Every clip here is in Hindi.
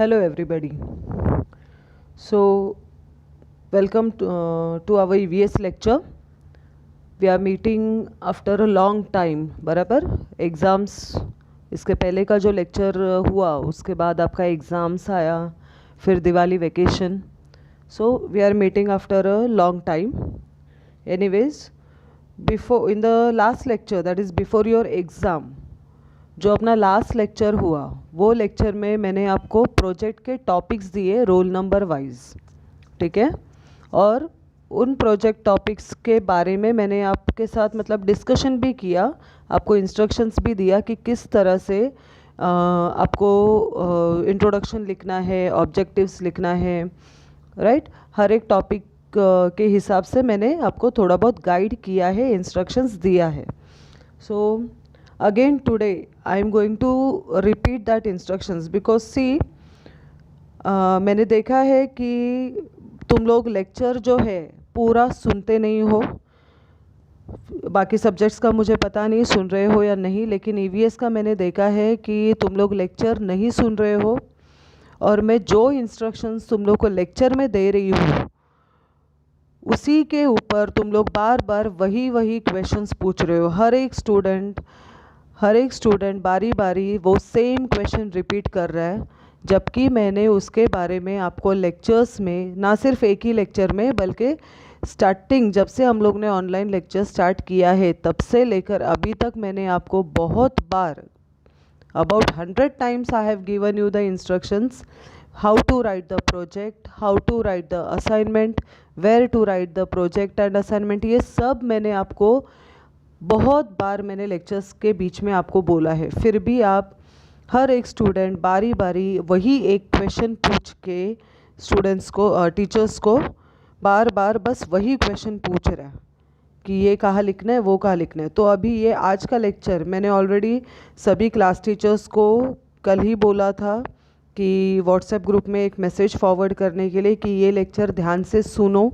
Hello, everybody. So, welcome to our EVS lecture. We are meeting after a long time. बराबर एग्ज़ाम्स इसके पहले का जो लेक्चर हुआ उसके बाद आपका एग्ज़ाम्स आया, फिर Diwali vacation. So we are meeting after a long time. Anyways, before in the last lecture, that is before your exam, जो अपना लास्ट लेक्चर हुआ वो लेक्चर में मैंने आपको प्रोजेक्ट के टॉपिक्स दिए रोल नंबर वाइज. ठीक है. और उन प्रोजेक्ट टॉपिक्स के बारे में मैंने आपके साथ मतलब डिस्कशन भी किया, आपको इंस्ट्रक्शंस भी दिया कि किस तरह से आपको इंट्रोडक्शन लिखना है, ऑब्जेक्टिव्स लिखना है, राइट. हर एक टॉपिक के हिसाब से मैंने आपको थोड़ा बहुत गाइड किया है, इंस्ट्रक्शंस दिया है. सो again today I am going to repeat that instructions because see मैंने देखा है कि तुम लोग लेक्चर जो है पूरा सुनते नहीं हो. बाकी सब्जेक्ट्स का मुझे पता नहीं सुन रहे हो या नहीं, लेकिन ईवीएस का मैंने देखा है कि तुम लोग लेक्चर नहीं सुन रहे हो. और मैं जो इंस्ट्रक्शंस तुम लोग को लेक्चर में दे रही हूँ उसी के ऊपर तुम लोग बार बार वही क्वेश्चंस पूछ रहे हो. हर एक स्टूडेंट बारी बारी वो सेम क्वेश्चन रिपीट कर रहा है, जबकि मैंने उसके बारे में आपको लेक्चर्स में, ना सिर्फ एक ही लेक्चर में बल्कि स्टार्टिंग जब से हम लोग ने ऑनलाइन लेक्चर स्टार्ट किया है तब से लेकर अभी तक मैंने आपको बहुत बार, about 100 times I have given you the instructions how to write the project, how to write the assignment, where to write the project and assignment. ये सब मैंने आपको बहुत बार मैंने लेक्चर्स के बीच में आपको बोला है. फिर भी आप हर एक स्टूडेंट बारी बारी वही एक क्वेश्चन पूछ के स्टूडेंट्स को, टीचर्स को बार बार बस वही क्वेश्चन पूछ रहा है कि ये कहाँ लिखना है, वो कहाँ लिखना है. तो अभी ये आज का लेक्चर मैंने ऑलरेडी सभी क्लास टीचर्स को कल ही बोला था कि व्हाट्सएप ग्रुप में एक मैसेज फॉरवर्ड करने के लिए कि ये लेक्चर ध्यान से सुनो.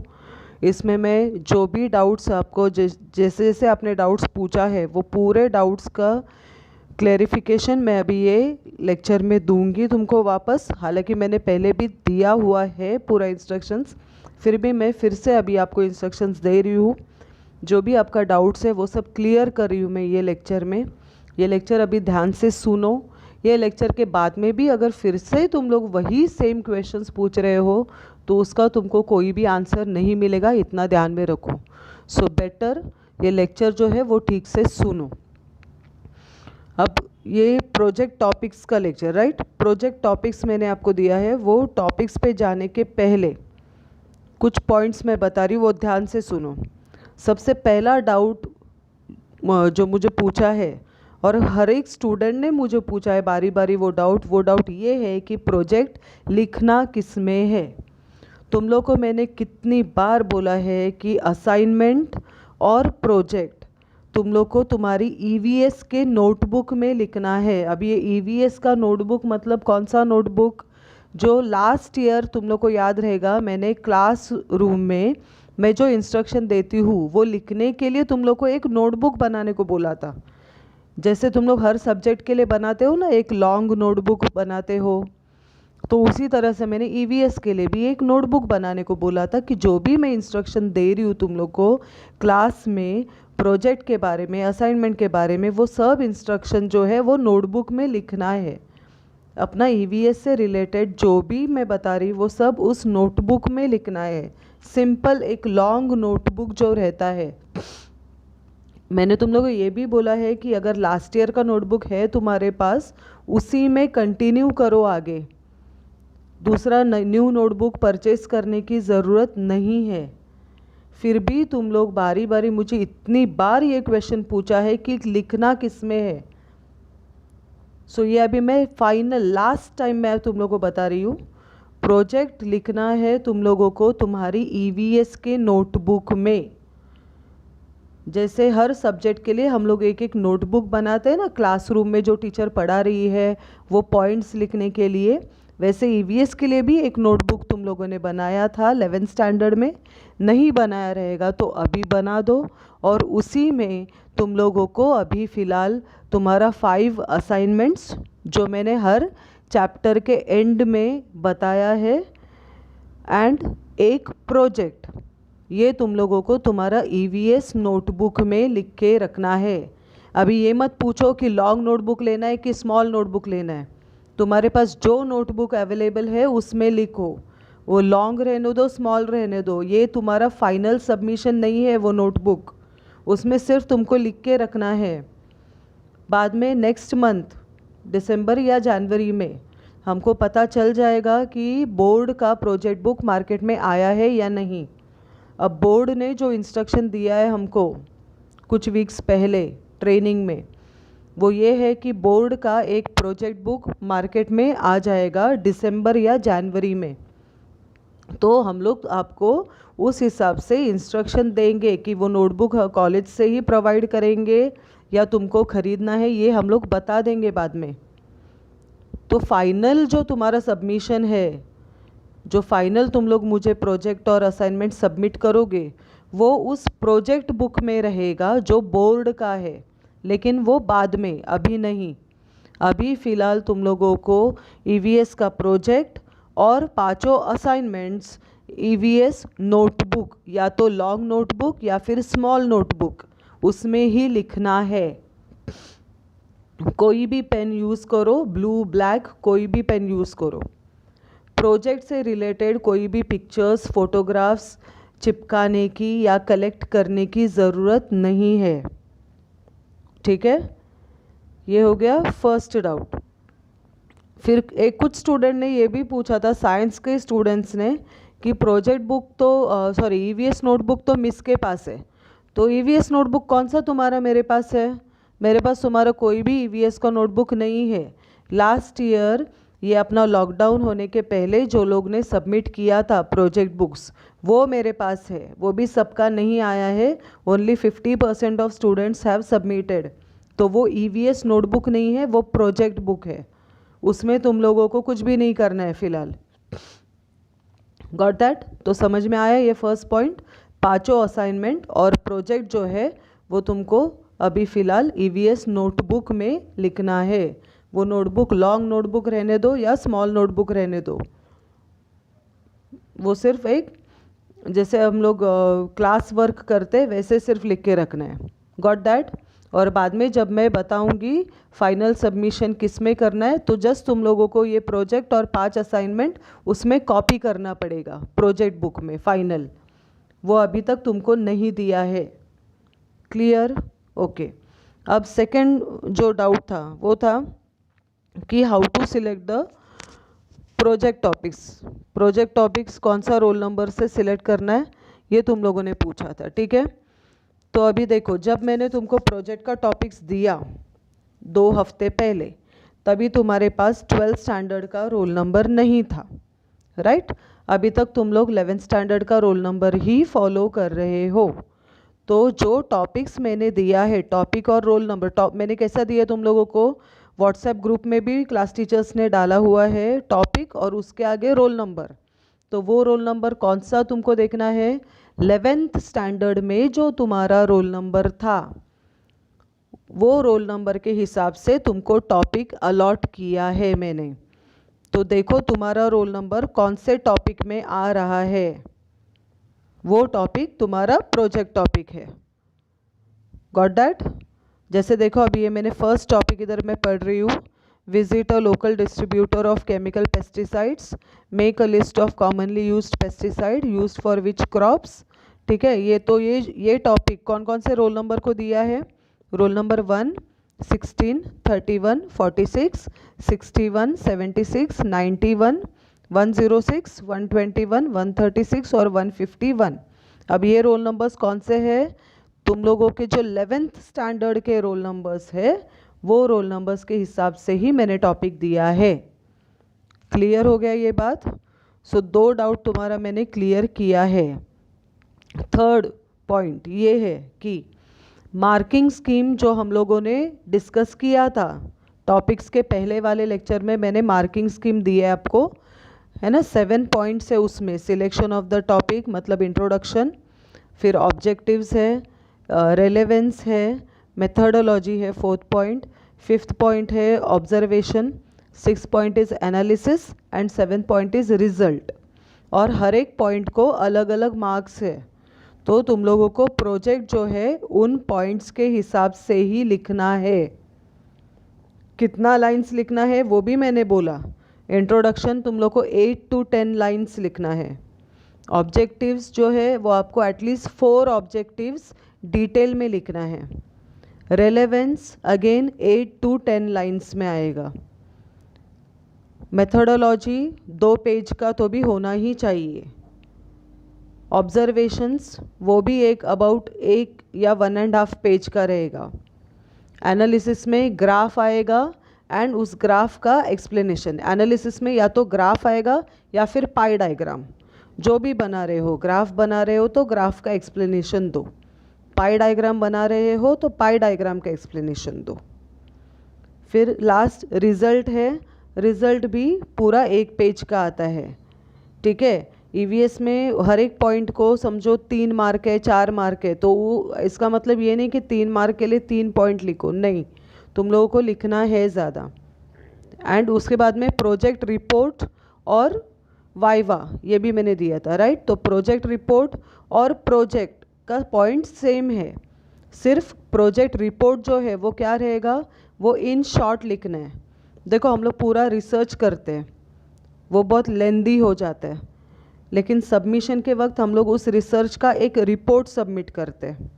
इसमें मैं जो भी डाउट्स आपको जैसे जैसे आपने डाउट्स पूछा है वो पूरे डाउट्स का क्लैरिफिकेशन मैं अभी ये लेक्चर में दूंगी तुमको वापस. हालांकि मैंने पहले भी दिया हुआ है पूरा इंस्ट्रक्शंस, फिर भी मैं फिर से अभी आपको इंस्ट्रक्शंस दे रही हूँ. जो भी आपका डाउट्स है वो सब क्लियर कर रही हूँ मैं ये लेक्चर में. ये लेक्चर अभी ध्यान से सुनो. ये लेक्चर के बाद में भी अगर फिर से तुम लोग वही सेम क्वेश्चंस पूछ रहे हो तो उसका तुमको कोई भी आंसर नहीं मिलेगा, इतना ध्यान में रखो. सो बेटर ये लेक्चर जो है वो ठीक से सुनो. अब ये प्रोजेक्ट टॉपिक्स का लेक्चर, राइट. प्रोजेक्ट टॉपिक्स मैंने आपको दिया है. वो टॉपिक्स पे जाने के पहले कुछ पॉइंट्स मैं बता रही हूँ, वो ध्यान से सुनो. सबसे पहला डाउट जो मुझे पूछा है और हर एक स्टूडेंट ने मुझे पूछा है बारी बारी वो डाउट ये है कि प्रोजेक्ट लिखना किस में है. तुम लोग को मैंने कितनी बार बोला है कि असाइनमेंट और प्रोजेक्ट तुम लोग को तुम्हारी ईवीएस के नोटबुक में लिखना है. अब ये ईवीएस का नोटबुक मतलब कौन सा नोटबुक? जो लास्ट ईयर तुम लोग को याद रहेगा मैंने क्लास रूम में मैं जो इंस्ट्रक्शन देती हूँ वो लिखने के लिए तुम लोग को एक नोटबुक बनाने को बोला था. जैसे तुम लोग हर सब्जेक्ट के लिए बनाते हो ना, एक लॉन्ग नोटबुक बनाते हो, तो उसी तरह से मैंने ईवीएस के लिए भी एक नोटबुक बनाने को बोला था कि जो भी मैं इंस्ट्रक्शन दे रही हूँ तुम लोग को क्लास में प्रोजेक्ट के बारे में, असाइनमेंट के बारे में, वो सब इंस्ट्रक्शन जो है वो नोटबुक में लिखना है. अपना ईवीएस से रिलेटेड जो भी मैं बता रही वो सब उस नोटबुक में लिखना है. सिंपल एक लॉन्ग नोटबुक जो रहता है. मैंने तुम लोग को ये भी बोला है कि अगर लास्ट ईयर का नोटबुक है तुम्हारे पास उसी में कंटिन्यू करो आगे. दूसरा न्यू नोटबुक परचेस करने की ज़रूरत नहीं है. फिर भी तुम लोग बारी बारी मुझे इतनी बार ये क्वेश्चन पूछा है कि लिखना किस में है. सो ये अभी मैं फाइनल लास्ट टाइम मैं तुम लोग को बता रही हूँ. प्रोजेक्ट लिखना है तुम लोगों को तुम्हारी ईवीएस के नोटबुक में. जैसे हर सब्जेक्ट के लिए हम लोग एक एक नोटबुक बनाते हैं ना क्लासरूम में, जो टीचर पढ़ा रही है वो पॉइंट्स लिखने के लिए, वैसे ईवीएस के लिए भी एक नोटबुक तुम लोगों ने बनाया था 11th स्टैंडर्ड में. नहीं बनाया रहेगा तो अभी बना दो. और उसी में तुम लोगों को अभी फ़िलहाल तुम्हारा 5 असाइनमेंट्स जो मैंने हर चैप्टर के एंड में बताया है, एंड एक प्रोजेक्ट, ये तुम लोगों को तुम्हारा ईवीएस नोटबुक में लिख के रखना है। अभी ये मत पूछो कि लॉन्ग नोटबुक लेना है कि स्मॉल नोटबुक लेना है, तुम्हारे पास जो नोटबुक अवेलेबल है उसमें लिखो, वो लॉन्ग रहने दो स्मॉल रहने दो, ये तुम्हारा फाइनल सबमिशन नहीं है वो नोटबुक, उसमें सिर्फ तुमको लिख के रखना है। बाद में नेक्स्ट मंथ दिसंबर या जनवरी में हमको पता चल जाएगा कि बोर्ड का प्रोजेक्ट बुक मार्केट में आया है या नहीं। अब बोर्ड ने जो इंस्ट्रक्शन दिया है हमको कुछ वीक्स पहले ट्रेनिंग में, वो ये है कि बोर्ड का एक प्रोजेक्ट बुक मार्केट में आ जाएगा दिसंबर या जनवरी में। तो हम लोग आपको उस हिसाब से इंस्ट्रक्शन देंगे कि वो नोटबुक कॉलेज से ही प्रोवाइड करेंगे या तुमको ख़रीदना है, ये हम लोग बता देंगे बाद में। तो फाइनल जो तुम्हारा सबमिशन है, जो फाइनल तुम लोग मुझे प्रोजेक्ट और असाइनमेंट सबमिट करोगे, वो उस प्रोजेक्ट बुक में रहेगा जो बोर्ड का है, लेकिन वो बाद में, अभी नहीं। अभी फ़िलहाल तुम लोगों को ईवीएस का प्रोजेक्ट और 5 असाइनमेंट्स ईवीएस नोटबुक, या तो लॉन्ग नोटबुक या फिर स्मॉल नोटबुक, उसमें ही लिखना है। कोई भी पेन यूज़ करो, ब्लू ब्लैक कोई भी पेन यूज़ करो। प्रोजेक्ट से रिलेटेड कोई भी पिक्चर्स फोटोग्राफ्स चिपकाने की या कलेक्ट करने की ज़रूरत नहीं है, ठीक है। ये हो गया फर्स्ट डाउट। फिर एक कुछ स्टूडेंट ने ये भी पूछा था, साइंस के स्टूडेंट्स ने, कि प्रोजेक्ट बुक तो सॉरी ईवीएस नोटबुक तो मिस के पास है, तो ईवीएस नोटबुक कौन सा तुम्हारा मेरे पास है? मेरे पास तुम्हारा कोई भी ईवीएस का नोटबुक नहीं है। लास्ट ईयर ये अपना लॉकडाउन होने के पहले जो लोग ने सबमिट किया था प्रोजेक्ट बुक्स, वो मेरे पास है, वो भी सबका नहीं आया है, only 50% of students have submitted. तो वो ईवीएस नोटबुक नहीं है, वो प्रोजेक्ट बुक है, उसमें तुम लोगों को कुछ भी नहीं करना है फ़िलहाल। Got that? तो समझ में आया ये फर्स्ट पॉइंट। 5 असाइनमेंट और प्रोजेक्ट जो है वो तुमको अभी फ़िलहाल ईवीएस नोटबुक में लिखना है। वो नोटबुक लॉन्ग नोटबुक रहने दो या स्मॉल नोटबुक रहने दो, वो सिर्फ एक जैसे हम लोग क्लास वर्क करते वैसे सिर्फ लिख के रखना है। Got that? और बाद में जब मैं बताऊंगी फाइनल सबमिशन किस में करना है, तो जस्ट तुम लोगों को ये प्रोजेक्ट और 5 असाइनमेंट उसमें कॉपी करना पड़ेगा प्रोजेक्ट बुक में फाइनल, वो अभी तक तुमको नहीं दिया है। क्लियर? ओके। अब सेकंड जो डाउट था वो था कि how to select the project topics. Project topics कौन सा रोल नंबर से सिलेक्ट करना है, ये तुम लोगों ने पूछा था, ठीक है। तो अभी देखो, जब मैंने तुमको प्रोजेक्ट का टॉपिक्स दिया 2 हफ्ते पहले, तभी तुम्हारे पास 12th स्टैंडर्ड का रोल नंबर नहीं था, राइट। अभी तक तुम लोग 11th स्टैंडर्ड का रोल नंबर ही फॉलो कर रहे हो। तो जो टॉपिक्स मैंने दिया है, टॉपिक और रोल नंबर, मैंने कैसा दिया तुम लोगों को, व्हाट्सएप ग्रुप में भी क्लास टीचर्स ने डाला हुआ है टॉपिक और उसके आगे रोल नंबर। तो वो रोल नंबर कौन सा तुमको देखना है, 11th स्टैंडर्ड में जो तुम्हारा रोल नंबर था, वो रोल नंबर के हिसाब से तुमको टॉपिक अलॉट किया है मैंने। तो देखो तुम्हारा रोल नंबर कौन से टॉपिक में आ रहा है, वो टॉपिक तुम्हारा प्रोजेक्ट टॉपिक है। Got that? जैसे देखो अभी ये मैंने फर्स्ट टॉपिक इधर मैं पढ़ रही हूँ, visit a local distributor of chemical pesticides, make a list of commonly used pesticide used for which crops, ठीक है। ये तो ये टॉपिक कौन कौन से रोल नंबर को दिया है, रोल नंबर 1, 16, 31, 46, 61, 76, 91, 106, 121, 136 और 151। अब ये रोल नंबर्स कौन से हैं, तुम लोगों के जो 11th स्टैंडर्ड के रोल नंबर्स है, वो रोल नंबर्स के हिसाब से ही मैंने टॉपिक दिया है। क्लियर हो गया ये बात? सो 2 डाउट तुम्हारा मैंने क्लियर किया है। थर्ड पॉइंट ये है कि मार्किंग स्कीम जो हम लोगों ने डिस्कस किया था टॉपिक्स के पहले वाले लेक्चर में, मैंने मार्किंग स्कीम दी है आपको, है ना। 7 पॉइंट्स है उसमें, सिलेक्शन ऑफ द टॉपिक मतलब इंट्रोडक्शन, फिर ऑब्जेक्टिव्स है, रेलेवेंस है, मेथडोलॉजी है 4th पॉइंट, 5th पॉइंट है observation, 6 point is analysis and 7 point is result. और हर एक पॉइंट को अलग अलग मार्क्स है, तो तुम लोगों को प्रोजेक्ट जो है उन पॉइंट्स के हिसाब से ही लिखना है। कितना लाइंस लिखना है वो भी मैंने बोला। इंट्रोडक्शन तुम लोग को 8 to 10 लाइंस लिखना है। ऑब्जेक्टिव्स जो है वो आपको एटलीस्ट 4 ऑब्जेक्टिव्स डिटेल में लिखना है। रेलेवेंस अगेन 8 to 10 लाइंस में आएगा। मेथोडोलॉजी 2 पेज का तो भी होना ही चाहिए। ऑब्जर्वेशंस वो भी एक अबाउट 1 या 1.5 पेज का रहेगा। एनालिसिस में ग्राफ आएगा एंड उस ग्राफ का एक्सप्लेनेशन। एनालिसिस में या तो ग्राफ आएगा या फिर पाई डायग्राम, जो भी बना रहे हो। ग्राफ बना रहे हो तो ग्राफ का एक्सप्लेनेशन दो, पाई डायग्राम बना रहे हो तो पाई डायग्राम का एक्सप्लेनेशन दो। फिर लास्ट रिजल्ट है। रिजल्ट भी पूरा 1 पेज का आता है, ठीक है। ईवीएस में हर एक पॉइंट को समझो 3 मार्क है, 4 मार्क है, तो वो इसका मतलब ये नहीं कि 3 मार्क के लिए 3 पॉइंट लिखो, नहीं, तुम लोगों को लिखना है ज़्यादा। एंड उसके बाद में प्रोजेक्ट रिपोर्ट और वाइवा, ये भी मैंने दिया था, राइट। तो प्रोजेक्ट रिपोर्ट और प्रोजेक्ट का पॉइंट सेम है, सिर्फ प्रोजेक्ट रिपोर्ट जो है वो क्या रहेगा, वो इन शॉर्ट लिखना है। देखो हम लोग पूरा रिसर्च करते हैं, वो बहुत लेंदी हो जाता है, लेकिन सबमिशन के वक्त हम लोग उस रिसर्च का एक रिपोर्ट सबमिट करते हैं।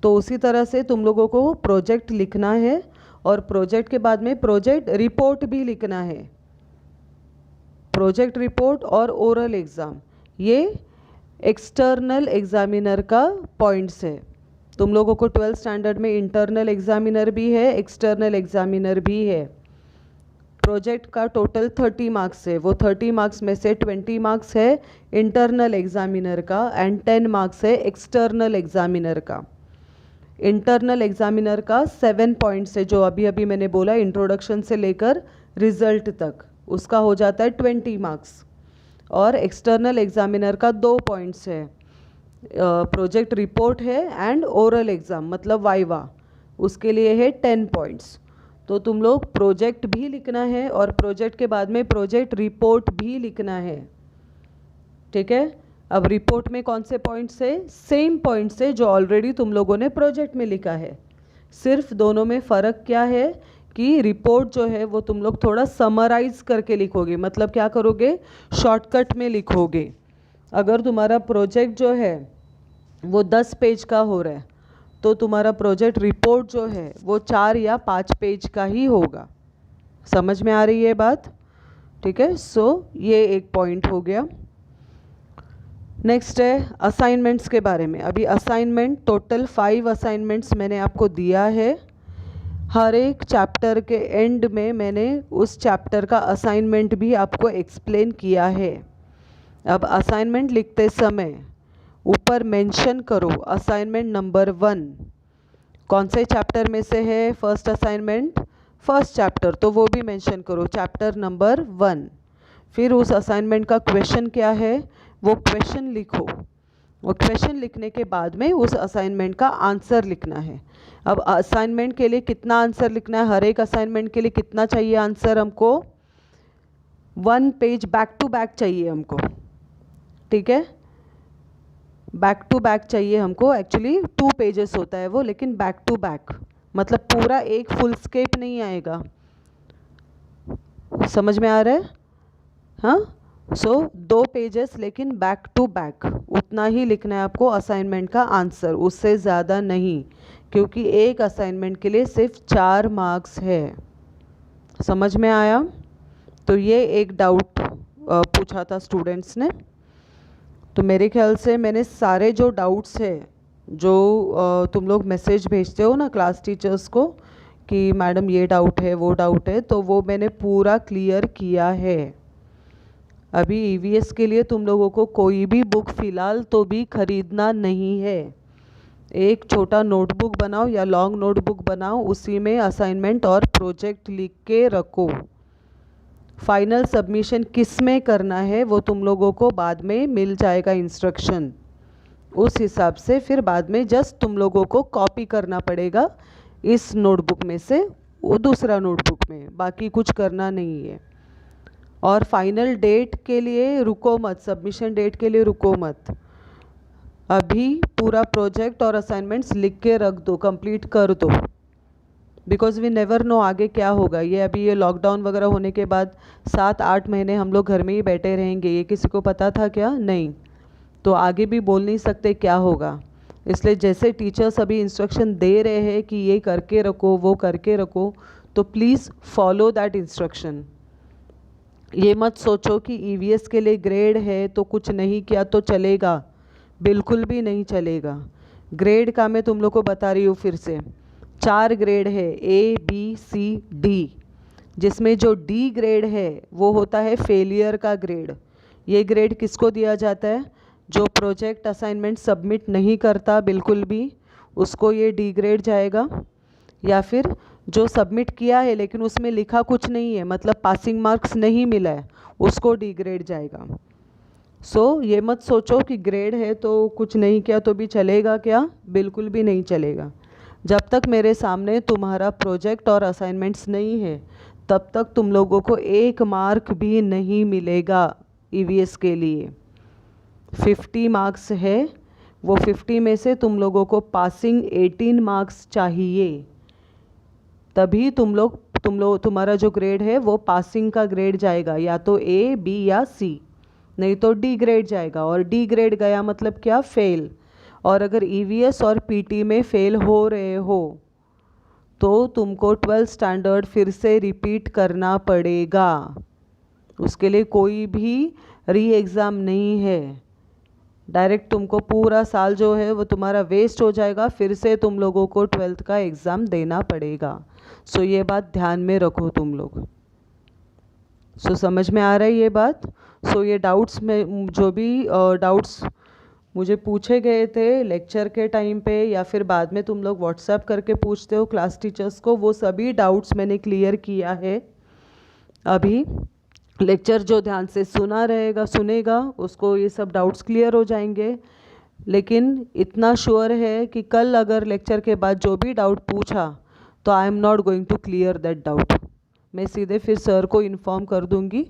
तो उसी तरह से तुम लोगों को प्रोजेक्ट लिखना है और प्रोजेक्ट के बाद में प्रोजेक्ट रिपोर्ट भी लिखना है। प्रोजेक्ट रिपोर्ट और ओरल एग्ज़ाम, ये एक्सटर्नल एग्जामिनर का पॉइंट्स है। तुम लोगों को 12th स्टैंडर्ड में इंटरनल एग्जामिनर भी है, एक्सटर्नल एग्जामिनर भी है। प्रोजेक्ट का टोटल 30 मार्क्स है, वो 30 मार्क्स में से 20 मार्क्स है इंटरनल एग्जामिनर का एंड 10 मार्क्स है एक्सटर्नल एग्जामिनर का। इंटरनल एग्जामिनर का 7 पॉइंट्स है, जो अभी अभी मैंने बोला इंट्रोडक्शन से लेकर रिजल्ट तक, उसका हो जाता है 20 मार्क्स। और एक्सटर्नल एग्जामिनर का 2 पॉइंट्स है, प्रोजेक्ट रिपोर्ट है एंड ओरल एग्ज़ाम मतलब वाइवा, उसके लिए है 10 पॉइंट्स। तो तुम लोग प्रोजेक्ट भी लिखना है और प्रोजेक्ट के बाद में प्रोजेक्ट रिपोर्ट भी लिखना है, ठीक है। अब रिपोर्ट में कौन से पॉइंट्स है, सेम पॉइंट्स है जो ऑलरेडी तुम लोगों ने प्रोजेक्ट में लिखा है। सिर्फ दोनों में फ़र्क क्या है कि रिपोर्ट जो है वो तुम लोग थोड़ा समराइज करके लिखोगे, मतलब क्या करोगे, शॉर्टकट में लिखोगे। अगर तुम्हारा प्रोजेक्ट जो है वो 10 पेज का हो रहा है तो तुम्हारा प्रोजेक्ट रिपोर्ट जो है वो 4 या 5 पेज का ही होगा। समझ में आ रही है बात, ठीक है। सो ये एक पॉइंट हो गया। नेक्स्ट है असाइनमेंट्स के बारे में। अभी असाइनमेंट टोटल 5 असाइनमेंट्स मैंने आपको दिया है। हर एक चैप्टर के एंड में मैंने उस चैप्टर का असाइनमेंट भी आपको एक्सप्लेन किया है। अब असाइनमेंट लिखते समय ऊपर मेंशन करो असाइनमेंट नंबर 1 कौन से चैप्टर में से है। फर्स्ट असाइनमेंट फर्स्ट चैप्टर, तो वो भी मेंशन करो चैप्टर नंबर 1। फिर उस असाइनमेंट का क्वेश्चन क्या है वो क्वेश्चन लिखो। वो क्वेश्चन लिखने के बाद में उस असाइनमेंट का आंसर लिखना है। अब असाइनमेंट के लिए कितना आंसर लिखना है, हर एक असाइनमेंट के लिए कितना चाहिए आंसर, हमको 1 पेज बैक टू बैक चाहिए हमको, ठीक है। बैक टू बैक चाहिए हमको, एक्चुअली 2 पेजेस होता है वो, लेकिन बैक टू बैक मतलब पूरा एक फुल स्केप नहीं आएगा। समझ में आ रहा है, हाँ। सो 2 पेजेस लेकिन बैक टू बैक, उतना ही लिखना है आपको असाइनमेंट का आंसर, उससे ज़्यादा नहीं, क्योंकि एक असाइनमेंट के लिए सिर्फ 4 मार्क्स है। समझ में आया। तो ये एक डाउट पूछा था स्टूडेंट्स ने, तो मेरे ख्याल से मैंने सारे जो डाउट्स है जो तुम लोग मैसेज भेजते हो ना क्लास टीचर्स को कि मैडम ये डाउट है वो डाउट है, तो वो मैंने पूरा क्लियर किया है। अभी ईवीएस के लिए तुम लोगों को कोई भी बुक फ़िलहाल तो भी ख़रीदना नहीं है। एक छोटा नोटबुक बनाओ या लॉन्ग नोटबुक बनाओ, उसी में असाइनमेंट और प्रोजेक्ट लिख के रखो। फाइनल सबमिशन किस में करना है वो तुम लोगों को बाद में मिल जाएगा इंस्ट्रक्शन, उस हिसाब से फिर बाद में जस्ट तुम लोगों को कॉपी करना पड़ेगा इस नोटबुक में से वो दूसरा नोटबुक में, बाकी कुछ करना नहीं है। और फाइनल डेट के लिए रुको मत, सबमिशन डेट के लिए रुको मत, अभी पूरा प्रोजेक्ट और असाइनमेंट्स लिख के रख दो, कंप्लीट कर दो, बिकॉज वी नेवर नो आगे क्या होगा। ये अभी ये लॉकडाउन वगैरह होने के बाद 7-8 महीने हम लोग घर में ही बैठे रहेंगे, ये किसी को पता था क्या? नहीं। तो आगे भी बोल नहीं सकते क्या होगा, इसलिए जैसे टीचर्स अभी इंस्ट्रक्शन दे रहे हैं कि ये करके रखो, वो करके रखो, तो प्लीज़ फॉलो दैट इंस्ट्रक्शन। ये मत सोचो कि ईवीएस के लिए ग्रेड है तो कुछ नहीं किया तो चलेगा, बिल्कुल भी नहीं चलेगा। ग्रेड का मैं तुम लोग को बता रही हूँ फिर से, 4 ग्रेड है, A B C D, जिसमें जो D ग्रेड है वो होता है फेलियर का ग्रेड। ये ग्रेड किसको दिया जाता है? जो प्रोजेक्ट असाइनमेंट सबमिट नहीं करता बिल्कुल भी, उसको ये D ग्रेड जाएगा। या फिर जो सबमिट किया है लेकिन उसमें लिखा कुछ नहीं है, मतलब पासिंग मार्क्स नहीं मिला है, उसको D ग्रेड जाएगा। सो ये मत सोचो कि ग्रेड है तो कुछ नहीं किया तो भी चलेगा, क्या? बिल्कुल भी नहीं चलेगा। जब तक मेरे सामने तुम्हारा प्रोजेक्ट और असाइनमेंट्स नहीं है तब तक तुम लोगों को 1 मार्क भी नहीं मिलेगा ईवीएस के लिए। 50 मार्क्स है, वो 50 में से तुम लोगों को पासिंग 18 मार्क्स चाहिए, तभी तुम्हारा जो ग्रेड है वो पासिंग का ग्रेड जाएगा, या तो A B या C, नहीं तो D ग्रेड जाएगा। और D ग्रेड गया मतलब क्या? फेल। और अगर ईवीएस और पीटी में फेल हो रहे हो तो तुमको 12th स्टैंडर्ड फिर से रिपीट करना पड़ेगा, उसके लिए कोई भी री एग्ज़ाम नहीं है। डायरेक्ट तुमको पूरा साल जो है वो तुम्हारा वेस्ट हो जाएगा, फिर से तुम लोगों को 12th का एग्ज़ाम देना पड़ेगा। सो ये बात ध्यान में रखो तुम लोग। सो समझ में आ रहा है ये बात? सो ये डाउट्स में जो भी डाउट्स मुझे पूछे गए थे लेक्चर के टाइम पे या फिर बाद में तुम लोग व्हाट्सएप करके पूछते हो क्लास टीचर्स को, वो सभी डाउट्स मैंने क्लियर किया है। अभी लेक्चर जो ध्यान से सुनेगा उसको ये सब डाउट्स क्लियर हो जाएंगे। लेकिन इतना श्योर है कि कल अगर लेक्चर के बाद जो भी डाउट पूछा तो I am not going to clear that doubt. मैं सीधे फिर सर को इन्फॉर्म कर दूंगी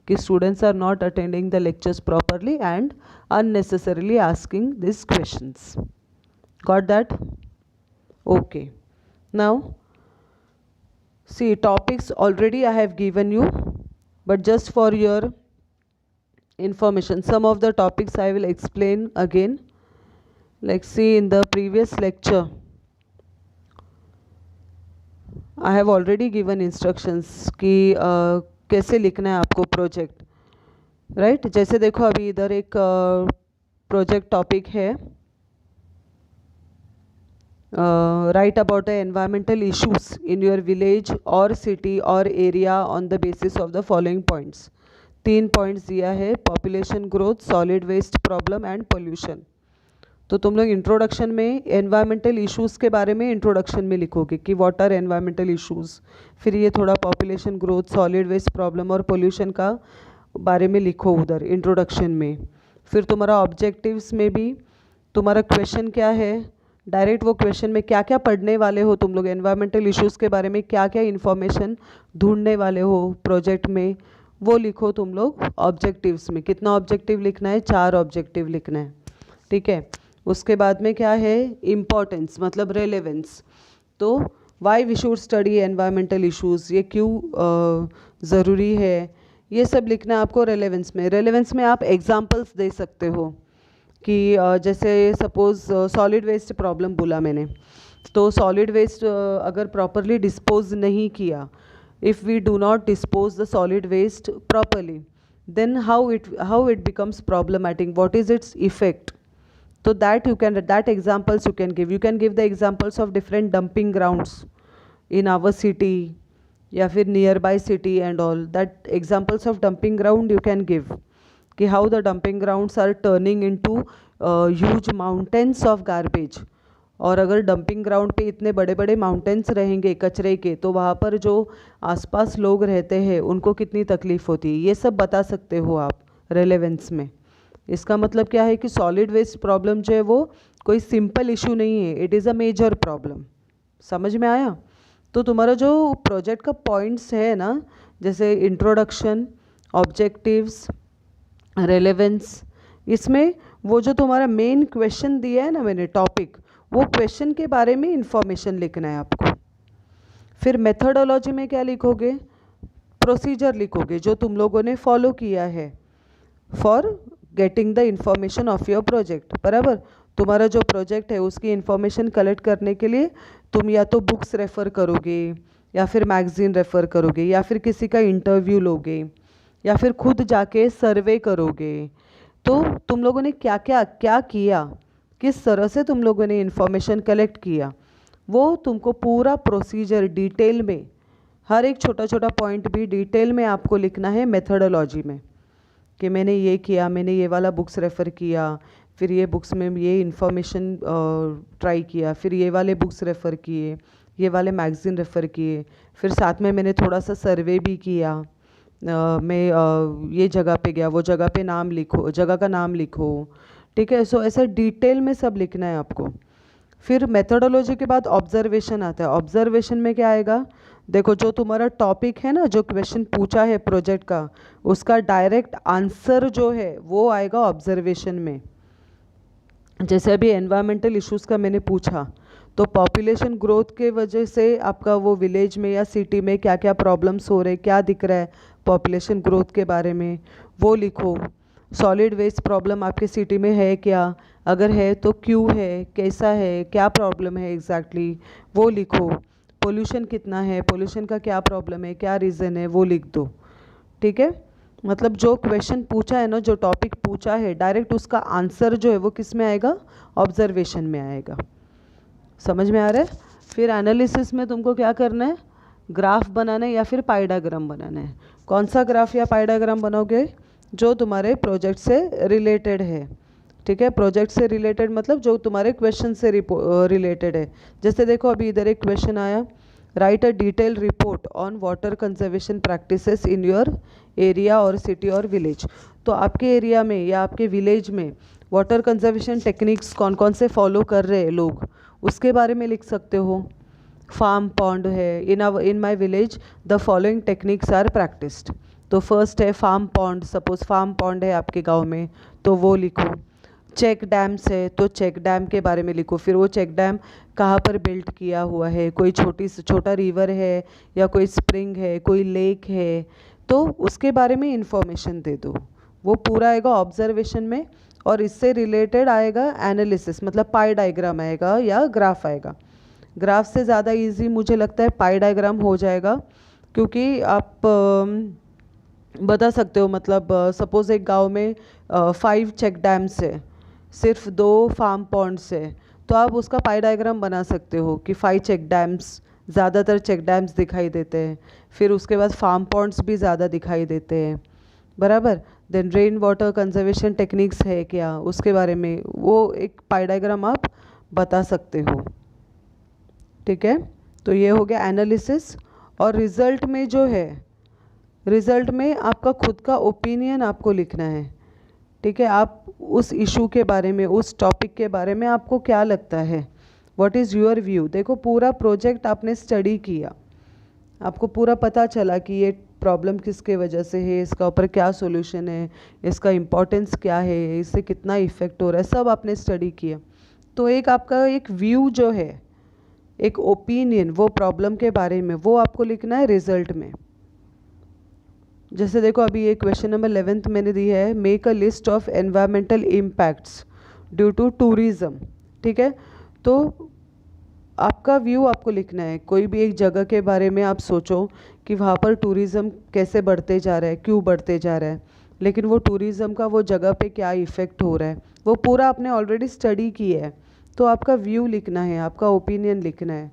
कि students are not attending the lectures properly and unnecessarily asking these questions. Got that? Okay. Now, see, topics already I have given you, but just for your information, some of the topics I will explain again. Like, see, in the previous lecture, I have already given instructions कि कैसे लिखना है आपको प्रोजेक्ट, राइट? जैसे देखो अभी इधर एक प्रोजेक्ट टॉपिक है, write about the environmental issues in your village और सिटी और area on the basis of the following points. 3 points दिया है, population growth, solid waste problem and pollution. तो तुम लोग इंट्रोडक्शन में एनवायरमेंटल इश्यूज़ के बारे में इंट्रोडक्शन में लिखोगे कि व्हाट आर एनवायरमेंटल इश्यूज़, फिर ये थोड़ा population growth, solid waste problem और पोल्यूशन का बारे में लिखो उधर इंट्रोडक्शन में। फिर तुम्हारा ऑब्जेक्टिव्स में भी तुम्हारा क्वेश्चन क्या है, डायरेक्ट वो क्वेश्चन में क्या क्या पढ़ने वाले हो तुम लोग, एनवायरमेंटल इश्यूज़ के बारे में क्या क्या इन्फॉर्मेशन ढूंढने वाले हो प्रोजेक्ट में, वो लिखो तुम लोग ऑब्जेक्टिव्स में। कितना ऑब्जेक्टिव लिखना है? 4 ऑब्जेक्टिव लिखना है, ठीक है। उसके बाद में क्या है? इम्पॉर्टेंस मतलब रेलेवेंस। तो why we should study environmental issues, ये क्यों ज़रूरी है, ये सब लिखना है आपको रेलेवेंस में। रेलेवेंस में आप एग्जांपल्स दे सकते हो कि जैसे सपोज़ सॉलिड वेस्ट प्रॉब्लम बोला मैंने, तो सॉलिड वेस्ट अगर प्रॉपरली डिस्पोज नहीं किया, if we do not dispose the solid waste properly, then how it becomes problematic, what is its effect. So that examples you can give the examples of different dumping grounds in our city या फिर nearby city and all, that examples of dumping ground you can give कि how the dumping grounds are turning into huge mountains of garbage. और अगर डंपिंग ग्राउंड पे इतने बड़े बड़े माउंटेन्स रहेंगे कचरे के, तो वहाँ पर जो आसपास लोग रहते हैं उनको कितनी तकलीफ़ होती है, ये सब बता सकते हो आप रेलेवेंस में। इसका मतलब क्या है कि सॉलिड वेस्ट प्रॉब्लम जो है वो कोई सिंपल इशू नहीं है, it is a major problem. समझ में आया? तो तुम्हारा जो प्रोजेक्ट का पॉइंट्स है ना, जैसे इंट्रोडक्शन, ऑब्जेक्टिव्स, रेलेवेंस, इसमें वो जो तुम्हारा मेन क्वेश्चन दिया है ना मैंने टॉपिक, वो क्वेश्चन के बारे में इंफॉर्मेशन लिखना है आपको। फिर मेथडोलॉजी में क्या लिखोगे, प्रोसीजर लिखोगे जो तुम लोगों ने फॉलो किया है for getting the information of your project. बराबर, तुम्हारा जो प्रोजेक्ट है उसकी इंफॉर्मेशन कलेक्ट करने के लिए तुम या तो बुक्स रेफ़र करोगे, या फिर मैगज़ीन रेफ़र करोगे, या फिर किसी का इंटरव्यू लोगे, या फिर खुद जाके सर्वे करोगे। तो तुम लोगों ने क्या क्या क्या किया, किस तरह से तुम लोगों ने इंफॉर्मेशन कलेक्ट किया, वो तुमको पूरा प्रोसीजर डिटेल में, हर एक छोटा छोटा पॉइंट भी डिटेल में आपको लिखना है मेथडोलॉजी में, कि मैंने ये किया, मैंने ये वाला बुक्स रेफ़र किया, फिर ये बुक्स में ये इन्फॉर्मेशन ट्राई किया, फिर ये वाले बुक्स रेफ़र किए, ये वाले मैगज़ीन रेफ़र किए, फिर साथ में मैंने थोड़ा सा सर्वे भी किया, मैं ये जगह पे गया, वो जगह पे नाम लिखो, जगह का नाम लिखो। ठीक है, सो ऐसा डिटेल में सब लिखना है आपको। फिर मेथडोलॉजी के बाद ऑब्जर्वेशन आता है। ऑब्जर्वेशन में क्या आएगा, देखो जो तुम्हारा टॉपिक है ना, जो क्वेश्चन पूछा है प्रोजेक्ट का, उसका डायरेक्ट आंसर जो है वो आएगा ऑब्जर्वेशन में। जैसे अभी एनवायरमेंटल इश्यूज़ का मैंने पूछा, तो पॉपुलेशन ग्रोथ के वजह से आपका वो विलेज में या सिटी में क्या क्या प्रॉब्लम्स हो रहे, क्या दिख रहा है पॉपुलेशन ग्रोथ के बारे में, वो लिखो। सॉलिड वेस्ट प्रॉब्लम आपके सिटी में है क्या, अगर है तो क्यों है, कैसा है, क्या प्रॉब्लम है एग्जैक्टली, वो लिखो। पोल्यूशन कितना है, पोल्यूशन का क्या प्रॉब्लम है, क्या रीज़न है, वो लिख दो। ठीक है, मतलब जो क्वेश्चन पूछा है ना, जो टॉपिक पूछा है, डायरेक्ट उसका आंसर जो है वो किस में आएगा, ऑब्जर्वेशन में आएगा। समझ में आ रहा है। फिर एनालिसिस में तुमको क्या करना है, ग्राफ बनाना है या फिर पाई डायग्राम बनाना है। कौन सा ग्राफ या पाई डायग्राम बनाओगे, जो तुम्हारे प्रोजेक्ट से रिलेटेड है। ठीक है, प्रोजेक्ट से रिलेटेड मतलब जो तुम्हारे क्वेश्चन से रिलेटेड है। जैसे देखो अभी इधर एक क्वेश्चन आया, right a detail report on water conservation practices in your area और सिटी और विलेज। तो आपके एरिया में या आपके विलेज में वाटर कंजर्वेशन टेक्निक्स कौन कौन से फॉलो कर रहे हैं लोग, उसके बारे में लिख सकते हो। फार्म पॉन्ड है, in my village the following techniques are practised. तो फर्स्ट है farm pond, suppose farm pond है आपके गांव में तो वो लिखो। चेक डैम्स है तो चेक डैम के बारे में लिखो, फिर वो चेक डैम कहाँ पर बिल्ड किया हुआ है, कोई छोटा रिवर है या कोई स्प्रिंग है, कोई लेक है, तो उसके बारे में इंफॉर्मेशन दे दो। वो पूरा आएगा ऑब्जर्वेशन में, और इससे रिलेटेड आएगा एनालिसिस, मतलब पाई डायग्राम आएगा या ग्राफ आएगा। ग्राफ से ज़्यादा इजी मुझे लगता है पाई डायग्राम हो जाएगा, क्योंकि आप बता सकते हो, मतलब सपोज़ एक गांव में 5 चेक डैम्स है, सिर्फ 2 फार्म पॉन्ड्स है, तो आप उसका पाई डायग्राम बना सकते हो कि 5 चेक डैम्स, ज़्यादातर चेक डैम्स दिखाई देते हैं, फिर उसके बाद फार्म पॉन्ड्स भी ज़्यादा दिखाई देते हैं। बराबर, then rain water conservation techniques है क्या, उसके बारे में वो एक पाई डायग्राम आप बता सकते हो। ठीक है, तो ये हो गया एनालिसिस। और रिज़ल्ट में जो है, रिज़ल्ट में आपका खुद का ओपिनियन आपको लिखना है। ठीक है, आप उस इशू के बारे में, उस टॉपिक के बारे में आपको क्या लगता है, व्हाट इज़ योर व्यू। देखो पूरा प्रोजेक्ट आपने स्टडी किया, आपको पूरा पता चला कि ये प्रॉब्लम किसके वजह से है, इसका ऊपर क्या सॉल्यूशन है, इसका इम्पोर्टेंस क्या है, इससे कितना इफ़ेक्ट हो रहा है, सब आपने स्टडी किया। तो एक आपका एक व्यू जो है, एक ओपिनियन वो प्रॉब्लम के बारे में, वो आपको लिखना है रिजल्ट में। जैसे देखो अभी ये क्वेश्चन नंबर 11th मैंने दी है, make a list of environmental impacts due to tourism. ठीक है, तो आपका व्यू आपको लिखना है। कोई भी एक जगह के बारे में आप सोचो कि वहाँ पर टूरिज़्म कैसे बढ़ते जा रहा है, क्यों बढ़ते जा रहा है, लेकिन वो टूरिज़्म का वो जगह पे क्या इफ़ेक्ट हो रहा है, वो पूरा आपने ऑलरेडी स्टडी किया है। तो आपका व्यू लिखना है, आपका ओपिनियन लिखना है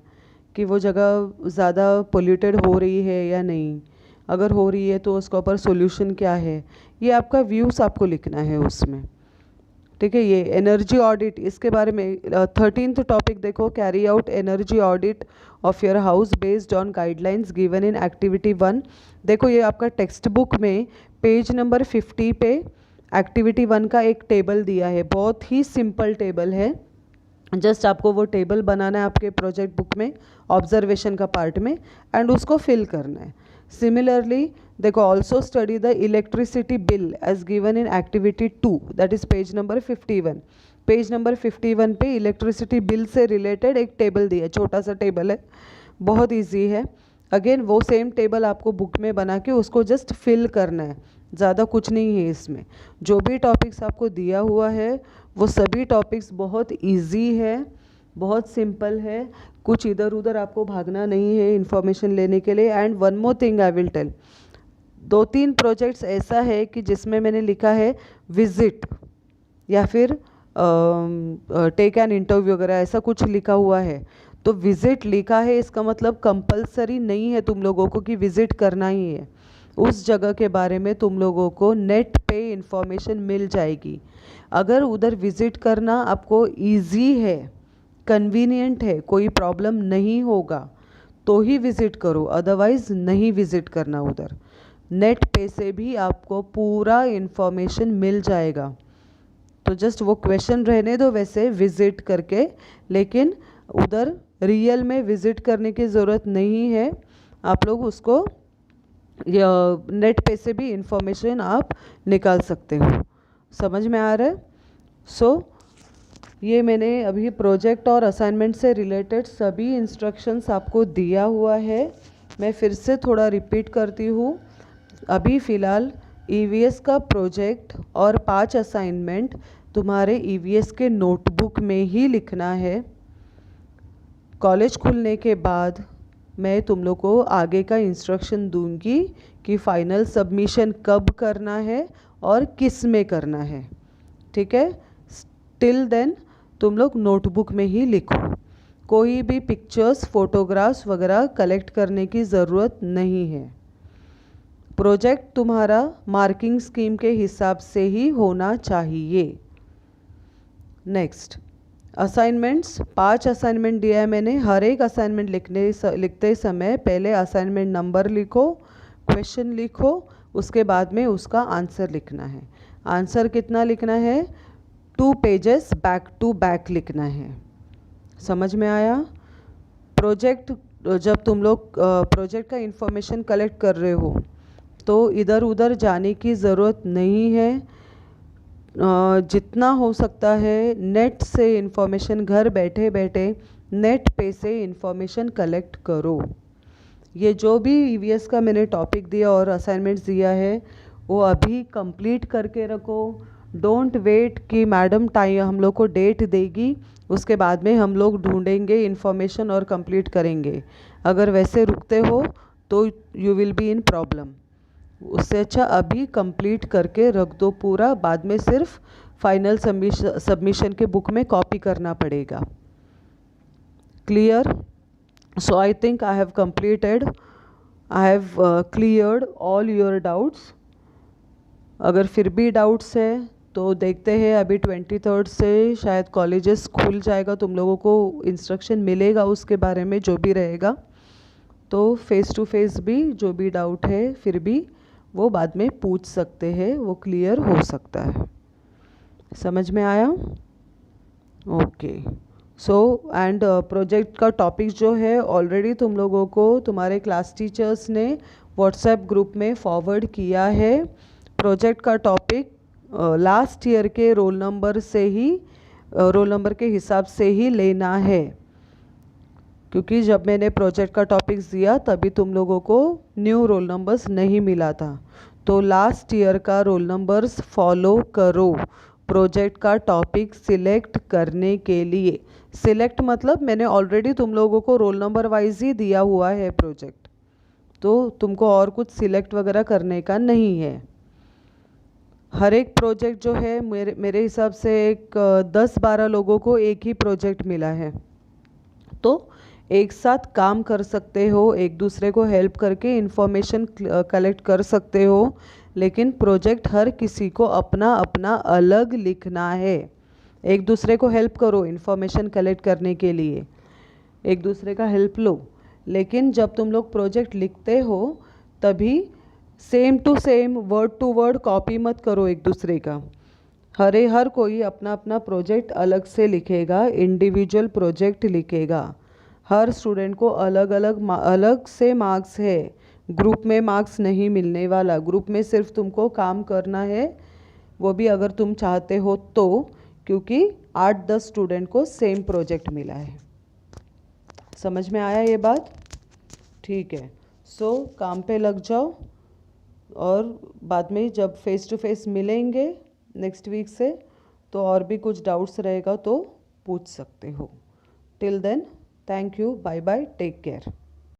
कि वो जगह ज़्यादा पोल्यूटेड हो रही है या नहीं, अगर हो रही है तो उसका ऊपर सोल्यूशन क्या है, ये आपका व्यूज़ आपको लिखना है उसमें। ठीक है, ये एनर्जी ऑडिट, इसके बारे में 13th टॉपिक देखो, carry out energy audit of your house based on guidelines given in activity 1। देखो ये आपका टेक्स्ट बुक में पेज नंबर 50 पे एक्टिविटी 1 का एक टेबल दिया है, बहुत ही सिंपल टेबल है, जस्ट आपको वो टेबल बनाना है आपके प्रोजेक्ट बुक में ऑब्जर्वेशन का पार्ट में, एंड उसको फिल करना है। सिमिलरली देखो, also study the electricity bill as given in activity 2, that is page number 51। Page number 51 पे इलेक्ट्रिसिटी बिल से रिलेटेड एक टेबल दिया है, छोटा सा टेबल है, बहुत ईजी है। अगेन वो सेम टेबल आपको बुक में बना के उसको जस्ट फिल करना है, ज़्यादा कुछ नहीं है इसमें। जो भी टॉपिक्स आपको दिया हुआ है वो सभी टॉपिक्स बहुत इजी है, बहुत सिंपल है, कुछ इधर उधर आपको भागना नहीं है इन्फॉर्मेशन लेने के लिए। And one more thing I will tell, 2-3 projects ऐसा है कि जिसमें मैंने लिखा है विजिट या फिर टेक एन इंटरव्यू वगैरह, ऐसा कुछ लिखा हुआ है। तो विजिट लिखा है इसका मतलब कंपलसरी नहीं है तुम लोगों को कि विजिट करना ही है। उस जगह के बारे में तुम लोगों को नेट पे इंफॉर्मेशन मिल जाएगी। अगर उधर विजिट करना आपको इजी है, कन्वीनियंट है, कोई प्रॉब्लम नहीं होगा तो ही विजिट करो, अदरवाइज़ नहीं विजिट करना उधर। नेट पे से भी आपको पूरा इंफॉर्मेशन मिल जाएगा। तो जस्ट वो क्वेश्चन रहने दो वैसे विजिट करके, लेकिन उधर रियल में विजिट करने की ज़रूरत नहीं है। आप लोग उसको नेट पे से भी इंफॉर्मेशन आप निकाल सकते हो। समझ में आ रहा है? सो ये मैंने अभी प्रोजेक्ट और असाइनमेंट से रिलेटेड सभी इंस्ट्रक्शंस आपको दिया हुआ है। मैं फिर से थोड़ा रिपीट करती हूँ। अभी फ़िलहाल ईवीएस का प्रोजेक्ट और 5 असाइनमेंट तुम्हारे ईवीएस के नोटबुक में ही लिखना है। कॉलेज खुलने के बाद मैं तुम लोग को आगे का इंस्ट्रक्शन दूंगी कि फ़ाइनल सबमिशन कब करना है और किस में करना है, ठीक है? टिल देन तुम लोग नोटबुक में ही लिखो, कोई भी पिक्चर्स फोटोग्राफ्स वगैरह कलेक्ट करने की ज़रूरत नहीं है। प्रोजेक्ट तुम्हारा मार्किंग स्कीम के हिसाब से ही होना चाहिए। नेक्स्ट, असाइनमेंट्स 5 असाइनमेंट दिया है मैंने। हर एक असाइनमेंट लिखते समय पहले असाइनमेंट नंबर लिखो, क्वेश्चन लिखो, उसके बाद में उसका आंसर लिखना है। आंसर कितना लिखना है? 2 पेजेस बैक टू बैक लिखना है। समझ में आया? प्रोजेक्ट जब तुम लोग प्रोजेक्ट का इंफॉर्मेशन कलेक्ट कर रहे हो तो इधर उधर जाने की ज़रूरत नहीं है। जितना हो सकता है नेट से इंफॉर्मेशन, घर बैठे बैठे नेट पे से इंफॉर्मेशन कलेक्ट करो। ये जो भी ईवीएस का मैंने टॉपिक दिया और असाइनमेंट्स दिया है वो अभी कंप्लीट करके रखो। डोंट वेट कि मैडम टाइम हम लोग को डेट देगी उसके बाद में हम लोग ढूंढेंगे इन्फॉर्मेशन और कंप्लीट करेंगे। अगर वैसे रुकते हो तो you will be in problem. उससे अच्छा अभी कंप्लीट करके रख दो पूरा, बाद में सिर्फ फाइनल सबमिशन के बुक में कॉपी करना पड़ेगा। Clear? So I think I have completed, I have cleared all your doubts. अगर फिर भी डाउट्स है तो देखते हैं, अभी 23rd से शायद कॉलेजेस खुल जाएगा, तुम लोगों को इंस्ट्रक्शन मिलेगा उसके बारे में जो भी रहेगा। तो फेस टू फेस भी जो भी डाउट है फिर भी वो बाद में पूछ सकते हैं, वो क्लियर हो सकता है। समझ में आया? ओके। सो एंड प्रोजेक्ट का टॉपिक जो है ऑलरेडी तुम लोगों को तुम्हारे क्लास टीचर्स ने व्हाट्सएप ग्रुप में फॉरवर्ड किया है। प्रोजेक्ट का टॉपिक लास्ट ईयर के रोल नंबर से ही, रोल नंबर के हिसाब से ही लेना है, क्योंकि जब मैंने प्रोजेक्ट का टॉपिक्स दिया तभी तुम लोगों को न्यू रोल नंबर्स नहीं मिला था। तो लास्ट ईयर का रोल नंबर्स फॉलो करो प्रोजेक्ट का टॉपिक सिलेक्ट करने के लिए। सिलेक्ट मतलब मैंने ऑलरेडी तुम लोगों को रोल नंबर वाइज ही दिया हुआ है प्रोजेक्ट, तो तुमको और कुछ सिलेक्ट वगैरह करने का नहीं है। हर एक प्रोजेक्ट जो है मेरे हिसाब से एक 10-12 लोगों को एक ही प्रोजेक्ट मिला है, तो एक साथ काम कर सकते हो, एक दूसरे को हेल्प करके इन्फॉर्मेशन कलेक्ट कर सकते हो, लेकिन प्रोजेक्ट हर किसी को अपना अपना अलग लिखना है। एक दूसरे को हेल्प करो इन्फॉर्मेशन कलेक्ट करने के लिए, एक दूसरे का हेल्प लो, लेकिन जब तुम लोग प्रोजेक्ट लिखते हो तभी same to same word to word copy मत करो एक दूसरे का। हर कोई अपना अपना प्रोजेक्ट अलग से लिखेगा, इंडिविजुअल प्रोजेक्ट लिखेगा। हर स्टूडेंट को अलग से मार्क्स है, ग्रुप में मार्क्स नहीं मिलने वाला। ग्रुप में सिर्फ तुमको काम करना है, वो भी अगर तुम चाहते हो तो, क्योंकि 8-10 स्टूडेंट को सेम प्रोजेक्ट मिला है। समझ में आया ये बात? ठीक है। सो काम पे लग जाओ, और बाद में जब फेस टू फेस मिलेंगे नेक्स्ट वीक से, तो और भी कुछ डाउट्स रहेगा तो पूछ सकते हो। Till then, thank you, bye bye, take care.